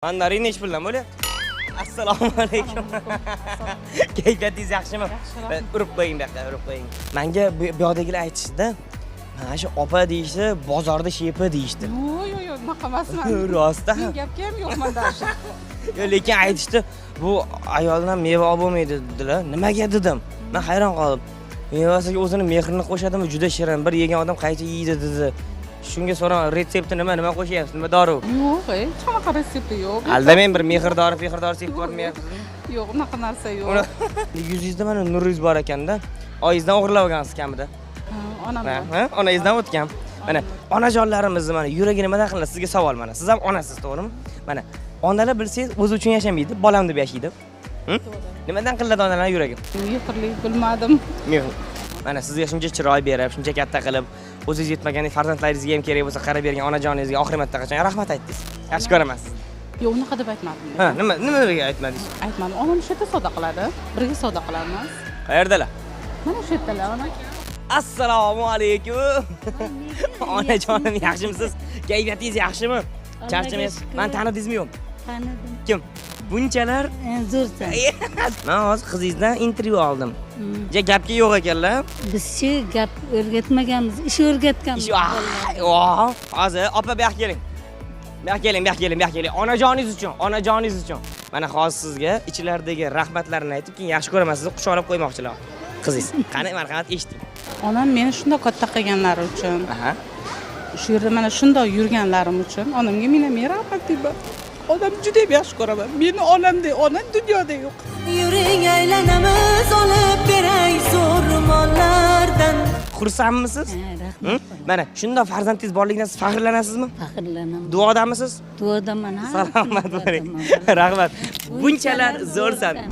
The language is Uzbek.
Mandarin nech puldan bo'lyapti? Assalomu alaykum. Kayfiyatingiz yaxshimi? Urib qo'ying bu yoqqa, urib qo'ying. Menga bu yoqdagilar aytishdi. Mana shu opa deyishdi, bozorda shepi deyishdi. Yo'q, unaqa emasman. Rostda. Men gapga ham yo'qman dasha. Lekin aytishdi, bu ayoldan meva olib bo'lmaydi dedilar. Nimaga dedim? Men hayron qoldim. Mevasiga o'zini mehrini qo'shadimi, juda shirin. Bir yegan odam qayta yeydi dedi. Shunga so'rang, retsepti nima qo'shyapsiz? Nima dori? Yo'q, hech qanaqa retsepti yo'q. Aldamang, bir mehr-dori sepib ko'rmayapsizmi? Yo'q, unaqa narsa yo'q. Yuzingizda mana nuringiz bor ekanda, oyingizdan o'g'irlab olgansiz kamida. Onam. Ha, onangizdan o'tgan. Mana onajonlarimizni mana yuragi nimadan qilinadi? Sizga savol mana. Siz ham onasiz, to'g'rimi? Mana onalar bilsangiz o'zi uchun yashamaydi, bolam deb yashaydi. Nimadan qilinadi onalar yuragi? Mehrlik bilmadim. Mehr. Mana sizga shuncha chiroy berib, shuncha katta qilib, o'zingiz yetmagandek farzandlaringizga ham kerak bo'lsa qarab bergan onajoningizga oxir marta qachon rahmat aytdingiz? Yaxshi ko'ramasiz. Yo'q, unaqa deb aytmadim. Ha, nima deb aytmadingiz? Aytmadim. Onam shu yerda savdo qiladi. Birga savdo qilamiz. Qayerdalar? Mana shu yerdalar, ona. Assalomu alaykum. Onajonim, yaxshimisiz? Kayfiyatingiz yaxshimi? Charchamaysiz? Meni tanidingizmi yo'q? Tanidim. Kim? Bunchalar? Zo'rsan. Men hozir qizingizdan intervyu oldim. Gapga yo'q ekanlar. Bizchi gap o'rgatmaganmiz, ish o'rgatganmiz. Hozir opa bu yoqqa keling. Bu yoqqa keling. Onajoningiz uchun. Mana hozir sizga ichlardagi rahmatlarini aytib, keyin yaxshi ko'rasiz, quchoqlab qo'ymoqchilar. Qizingiz. Qani, marhamat, eshiting. Onam meni shunday katta qilganlari uchun. Aha. Shu yerda mana shunday yurganlarim uchun onamga men rahmat deyman. Onam juda yaxshi ko'raman. Meni onamdek ona dunyoda yo'q. Yuring aylanamiz olib beray so'rmonlardan. Xursandmisiz? Rahmat. Mana shunday farzandingiz borligidan siz faxrlanasizmi? Faxrlanaman. Duodamisiz? Duodaman. Salomat bo'ling. Rahmat. Bunchalar zo'rsan.